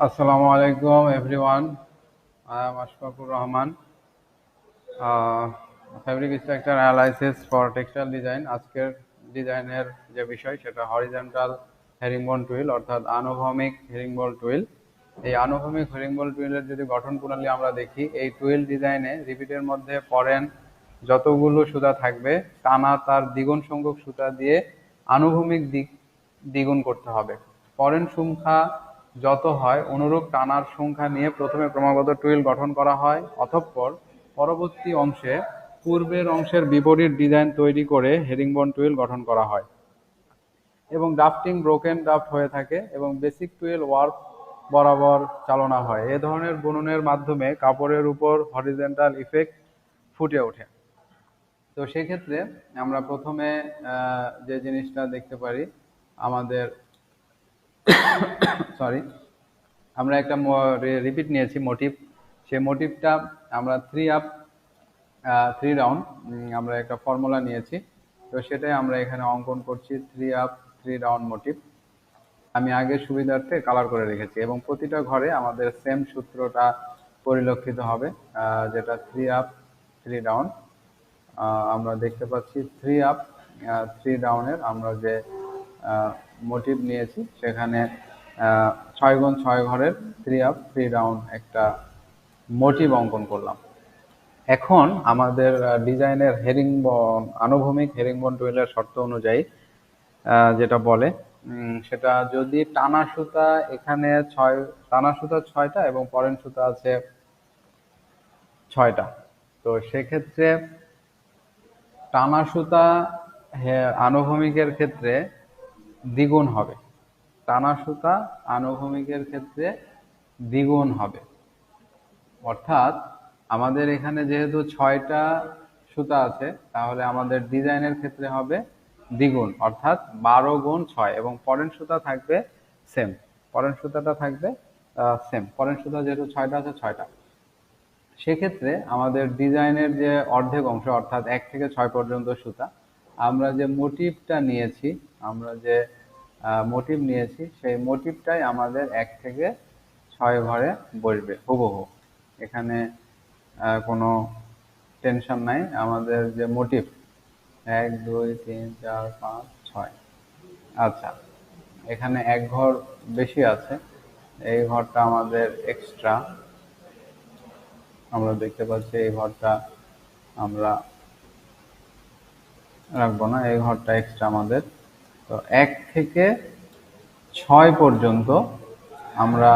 Assalamu alaikum everyone. I am Ashfaqur Rahman, fabric structure analysis for textile design. আজকের ডিজাইনের যে বিষয় সেটা হরিজন্টাল হেরিংবোন টুইল অর্থাৎ আনুভূমিক হেরিংবোন টুইল। এই আনুভূমিক হেরিংবোন টুইলের যদি গঠন প্রণালী আমরা দেখি, এই টুইল ডিজাইনে রিপিটের মধ্যে পরেন যতগুলো সুতা থাকবে টানা তার দ্বিগুণ সংখ্যক সুতা দিয়ে আনুভূমিক দ্বিগুণ করতে হবে। পরেন সংখ্যা যত হয় অনুরূপ টানার সংখ্যা নিয়ে প্রথমে ক্রমাগত টুইল গঠন করা হয়, অতঃপর পরবর্তী অংশে পূর্বের অংশের বিপরীত ডিজাইন তৈরি করে হেরিংবোন টুইল গঠন করা হয় এবং ড্রাফটিং ব্রোকেন ড্রাফট হয়ে থাকে এবং বেসিক টুইল ওয়ার্ক বরাবর চালনা হয়। এ ধরনের বুননের মাধ্যমে কাপড়ের উপর হরিজন্টাল ইফেক্ট ফুটে ওঠে। তো সেক্ষেত্রে আমরা প্রথমে যে জিনিসটা দেখতে পারি, আমাদের আমরা একটা রিপিট নিয়েছি মোটিভ। সেই মোটিভটা আমরা 3 আপ 3 ডাউন আমরা একটা ফর্মুলা নিয়েছি। তো সেটাই আমরা এখানে অঙ্কন করছি, 3 আপ 3 ডাউন মোটিভ। আমি আগে সুবিধার্থে কালার করে রেখেছি এবং প্রতিটা ঘরে আমাদের সেম সূত্রটা পরিলক্ষিত হবে, যেটা 3 আপ 3 ডাউন। আমরা দেখতে পাচ্ছি 3 আপ 3 ডাউনের আমরা যে মোটিভ নিয়েছি সেখানে 6x6 ঘরের 3 আপ 3 ডাউন একটা মোটিভ অঙ্কন করলাম। এখন আমাদের ডিজাইনের হেরিংবোন আনুভূমিক হেরিংবোন টুইলের শর্ত অনুযায়ী যেটা বলে সেটা যদি টানা সুতা এখানে টানা সুতা 6টা এবং পরেন সুতা আছে 6টা, তো সেক্ষেত্রে টানা সুতা আনুভূমিকের ক্ষেত্রে দ্বিগুণ হবে। টানা সুতা আনুভূমিকের ক্ষেত্রে দ্বিগুণ হবে, অর্থাৎ আমাদের এখানে যেহেতু 6টা সুতা আছে তাহলে আমাদের ডিজাইনের ক্ষেত্রে হবে দ্বিগুণ, অর্থাৎ 12x6 এবং পরেন সুতা থাকবে সেম। পরেন সুতাটা থাকবে সেম, পরেন সুতা যেহেতু 6টা আছে 6টা। সেক্ষেত্রে আমাদের ডিজাইনের যে অর্ধেক অংশ অর্থাৎ 1 থেকে 6 পর্যন্ত সুতা, আমরা যে মোটিভটা নিয়েছি সেই মোটিভটাই আমাদের 1 থেকে 6 ঘরে বসবে হুবহু। এখানে কোনো টেনশন নাই। আমাদের যে মোটিভ 1 2 3 4 5 6, আচ্ছা এখানে এক ঘর বেশি আছে, এই ঘরটা আমাদের এক্সট্রা। আমরা দেখতে পাচ্ছি এই ঘরটা আমরা রাখবো না, এই ঘরটা এক্সট্রা আমাদের। তো 1 থেকে 6 পর্যন্ত আমরা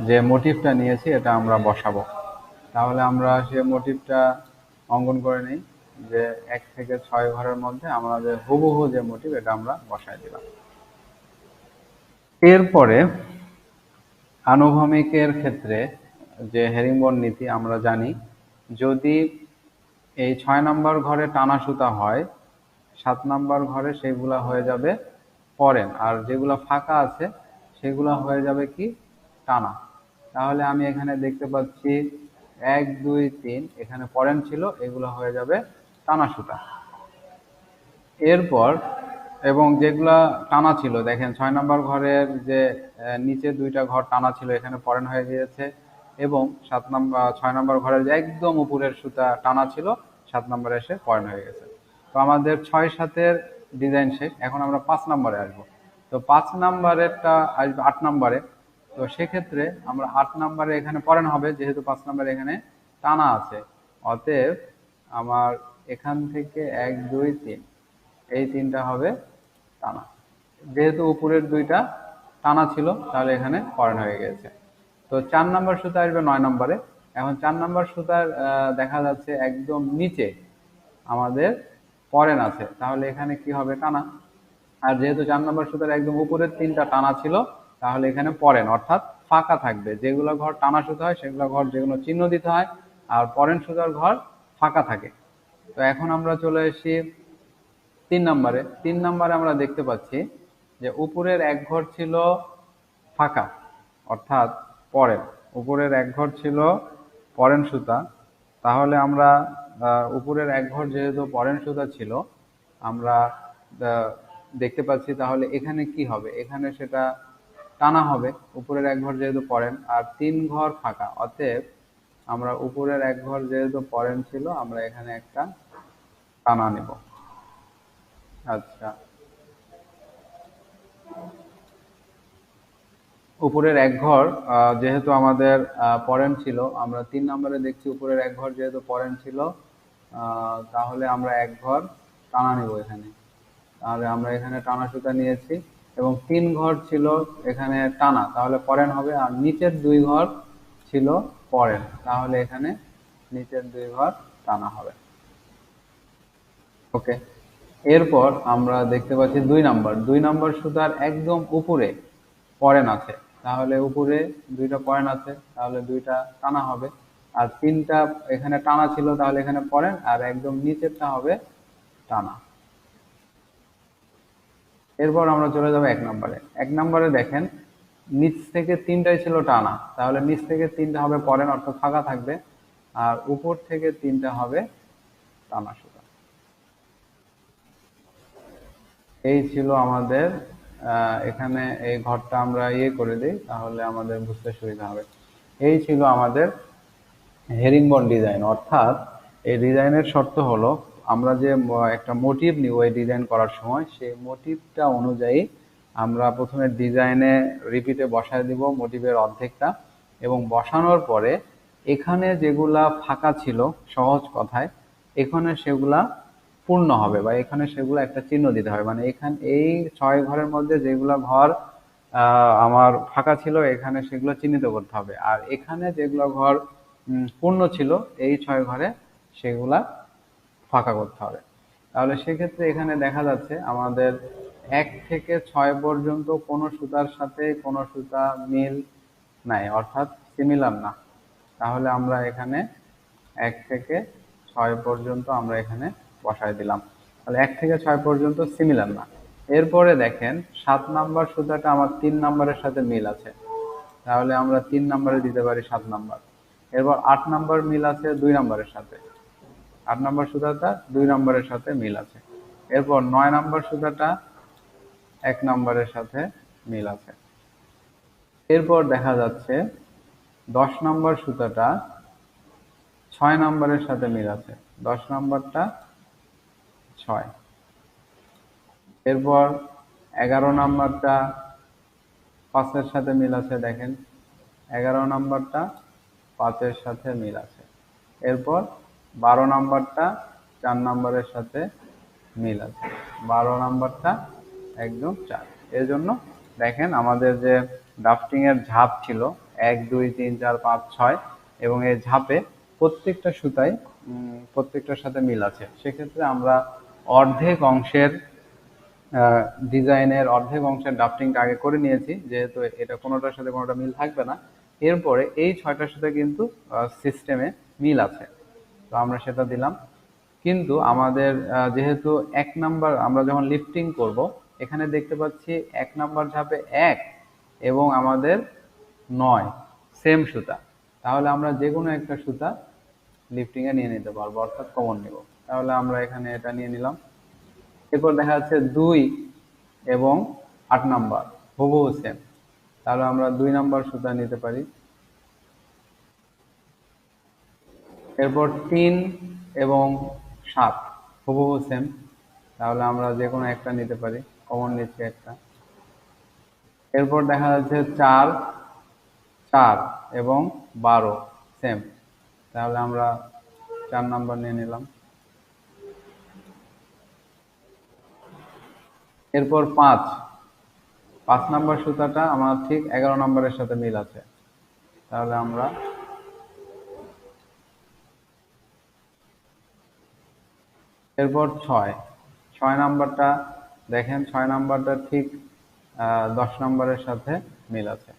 যে মোটিভটা নিয়েছি এটা আমরা বসাবো। তাহলে আমরা সে মোটিভটা অঙ্কন করে নিই যে 1 থেকে 6 ঘরের মধ্যে আমাদের হুবহু যে মোটিভ এটা আমরা বসাই দিলাম। এরপরে আনুভূমিকের ক্ষেত্রে যে হেরিংবোন নীতি আমরা জানি, যদি এই 6 নম্বর ঘরে টানা সুতা হয়, 7 নম্বর ঘরে সেগুলা হয়ে যাবে পরেন, আর যেগুলো ফাঁকা আছে সেগুলো হয়ে যাবে কি টানা। তাহলে আমি এখানে দেখতে পাচ্ছি 1 2 3 এখানে পরেন ছিল, এগুলো হয়ে যাবে টানা সুতা। এরপর এবং যেগুলা টানা ছিল, দেখেন 6 নম্বর ঘরের যে নিচে 2টা ঘর টানা ছিল এখানে পরেন হয়ে গিয়েছে, এবং 6 নম্বর ঘরের যে একদম উপরের সুতা টানা ছিল 7 নম্বরে এসে পরেন হয়ে গেছে। তো আমাদের 6-7-এর ডিজাইন শেষ। এখন আমরা 5 নম্বরে আসবো। তো 5 নম্বরেরটা আসবে 8 নম্বরে। তো সেক্ষেত্রে আমরা 8 নম্বরে এখানে পরেন হবে, যেহেতু 5 নম্বরে এখানে টানা আছে। অতএব আমার এখান থেকে 1 2 3 এই 3টা হবে টানা। যেহেতু উপরের 2টা টানা ছিল তাহলে এখানে পরেন হয়ে গেছে। তো 4 নম্বর সুতা আসবে 9 নম্বরে। এখন 4 নম্বর সুতার দেখা যাচ্ছে একদম নিচে আমাদের পরেন আছে, তাহলে এখানে কি হবে টানা। আর যেহেতু 4 নম্বর সুতার একদম উপরের 3টা টানা ছিল তাহলে এখানে পরেন অর্থাৎ ফাঁকা থাকবে। যেগুলো ঘর টানা সুতা হয় সেগুলো ঘর যেগুলো চিহ্ন দিতে হয়, আর পরেন সুতার ঘর ফাঁকা থাকে। তো এখন আমরা চলে এসেছি 3 নম্বরে। 3 নম্বরে আমরা দেখতে পাচ্ছি যে উপরের এক ঘর ছিল ফাঁকা অর্থাৎ পরেন, উপরের এক ঘর ছিল পরেন সুতা। তাহলে আমরা উপরের এক ঘর যেহেতু পরেন সুতা ছিল আমরা দেখতে পাচ্ছি, তাহলে এখানে কি হবে, এখানে সেটা টানা হবে, উপরের এক ঘর যেহেতু পড়েন আর 3 ঘর ফাঁকা, অতএব আমরা উপরের এক ঘর যেহেতু পড়েন ছিল আমরা এখানে একটা টানা নিব। আচ্ছা, উপরের এক ঘর যেহেতু আমাদের পড়েন ছিল, আমরা 3 নম্বরে দেখছি উপরের এক ঘর যেহেতু পড়েন ছিল, তাহলে আমরা এক ঘর টানা নিব এখানে। তাহলে আমরা এখানে টানা সুতা নিয়েছি এবং 3 ঘর ছিল এখানে টানা, তাহলে পরেন হবে। আর নিচের 2 ঘর ছিল পরেন, তাহলে এখানে নিচের 2 ঘর টানা হবে। ওকে, এরপর আমরা দেখতে পাচ্ছি 2 নম্বর সুতার একদম উপরে পরেন আছে, তাহলে উপরে 2টা পয়েন আছে, তাহলে 2টা টানা হবে। আর 3টা এখানে টানা ছিল, তাহলে এখানে পরেন, আর একদম নিচেরটা হবে টানা। এরপর আমরা চলে যাব 1 নম্বরে। 1 নম্বরে দেখেন নিচ থেকে 3টাই ছিল টানা, তাহলে নিচ থেকে 3টা হবে পরেন, অর্থাৎ ফাঁকা থাকবে। আর উপর থেকে 3টা হবে টানা সুতা। এই ছিল আমাদের এখানে এই ঘরটা আমরা করে দিই, তাহলে আমাদের বুঝতে সুবিধা হবে। এই ছিল আমাদের হেরিংবন ডিজাইন। অর্থাৎ এই ডিজাইনের শর্ত হলো আমরা যে একটা মোটিভ নিব এই ডিজাইন করার সময়, সেই মোটিভটা অনুযায়ী আমরা প্রথমে ডিজাইনে রিপিটে বসায় দিব মোটিভের অর্ধেকটা, এবং বসানোর পরে এখানে যেগুলা ফাঁকা ছিল, সহজ কথায় এখানে সেগুলা পূর্ণ হবে, বা এখানে সেগুলো একটা চিহ্ন দিতে হবে। মানে এখানে এই 6 ঘরের মধ্যে যেগুলা ঘর আমার ফাঁকা ছিল এখানে সেগুলো চিহ্নিত করতে হবে, আর এখানে যেগুলো ঘর পূর্ণ ছিল এই 6 ঘরে সেগুলা ফাঁকা করতে হবে। তাহলে সেক্ষেত্রে এখানে দেখা যাচ্ছে আমাদের 1 থেকে 6 পর্যন্ত কোনো সুতার সাথে কোনো সুতা মিল নাই, অর্থাৎ সিমিলার না। তাহলে আমরা এখানে 1 থেকে 6 পর্যন্ত আমরা এখানে বসায় দিলাম। তাহলে 1 থেকে 6 পর্যন্ত সিমিলার না। এরপরে দেখেন 7 নাম্বার সুতাটা আমার 3 নাম্বারের সাথে মিল আছে, তাহলে আমরা 3 নাম্বারে দিতে পারি 7 নাম্বার। এরপর 8 নাম্বার মিল আছে 2 নাম্বারের সাথে, 8 নাম্বার সুতাটা 2 নাম্বারের সাথে মিল আছে। এরপর 9 নাম্বার সুতাটা 1 নাম্বারের সাথে মিল আছে। এরপর দেখা যাচ্ছে 10 নাম্বার সুতাটা 6 নাম্বারের সাথে মিল আছে, 10 নাম্বারটা 6। এরপর 11 নাম্বারটা 5-এর সাথে মিল আছে, দেখেন 11 নাম্বারটা 5-এর সাথে মিল আছে। এরপর 12 নাম্বারটা 4 নাম্বারের সাথে মিল আছে, 12 নাম্বারটা একদম 4। এর জন্য দেখেন আমাদের যে ড্রাফটিং এর ঝাপ ছিল 1 2 3 4 5 6, এবং এই ঝাপে প্রত্যেকটা সুতায় প্রত্যেকটার সাথে মিল আছে। সেক্ষেত্রে আমরা অর্ধেক অংশের ডিজাইনের অর্ধেক অংশের ড্রাফটিংটা আগে করে নিয়েছি, যেহেতু এটা কোনোটার সাথে কোনোটা মিল থাকবে না। এরপরে এই 6টার সাথে কিন্তু সিস্টেমে মিল আছে, তো আমরা সেটা দিলাম। কিন্তু আমাদের যেহেতু 1 নাম্বার আমরা যখন লিফটিং করব, এখানে দেখতে পাচ্ছি 1 নাম্বার ঝাপে 1 এবং আমাদের 9 সেম সুতা, তাহলে আমরা যে কোনো একটা সুতা লিফটিংয়ে নিয়ে নিতে পারবো, অর্থাৎ কমন নিব। তাহলে আমরা এখানে এটা নিয়ে নিলাম। এরপর দেখা যাচ্ছে 2 এবং 8 নাম্বার হুবহু সেম, তাহলে আমরা 2 নাম্বার সুতা নিতে পারি। এরপর 3 এবং 7 হুবহু সেম, তাহলে আমরা যে কোনো একটা নিতে পারি, কমন নিচ্ছি একটা। এরপর দেখা যাচ্ছে 4 4 এবং 12 সেম, তাহলে আমরা 4 নাম্বার নিয়ে নিলাম। এরপর 5 নাম্বার সুতাটা আমার ঠিক 11 নাম্বারের সাথে মিল আছে, তাহলে আমরা এরপর 6 নাম্বারটা দেখেন 6 নাম্বারটা ঠিক 10 নাম্বারের সাথে মিল আছে,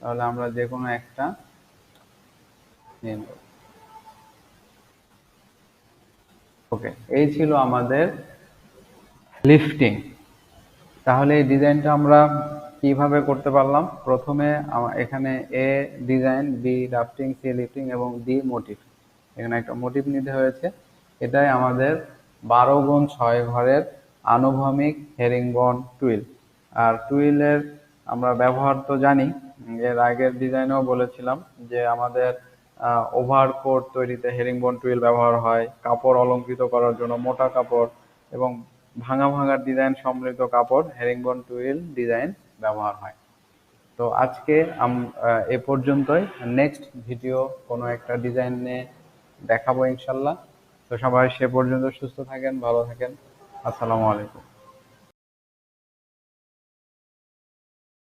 তাহলে আমরা যে কোনো একটা নিয়ে নেব। ওকে, এই ছিল আমাদের লিফটিং। তাহলে এই ডিজাইনটা আমরা কিভাবে করতে পারলাম? প্রথমে এখানে A design, B drafting, C lifting এবং ডি মোটিভ। এখানে একটা মোটিভ নিতে হয়েছে। এটাই আমাদের 12 গুণ 6 ঘরের আনুভূমিক হেরিংবন টুইল। আর টুইলের আমরা ব্যবহার তো জানি, এর আগের ডিজাইনেও বলেছিলাম যে আমাদের ওভারকোট তৈরিতে হেরিংবোন টুইল ব্যবহার হয়, কাপড় অলঙ্কৃত করার জন্য মোটা কাপড় এবং ভাঙা ভাঙা ডিজাইন সমৃদ্ধ কাপড় হেরিংবোন টুইল ডিজাইন ব্যবহার হয়। তো আজকে এ পর্যন্তই। নেক্সট ভিডিও কোনো একটা ডিজাইন নিয়ে দেখাবো ইনশাল্লাহ। তো সবাই সে পর্যন্ত সুস্থ থাকেন, ভালো থাকেন। আসসালামু আলাইকুম।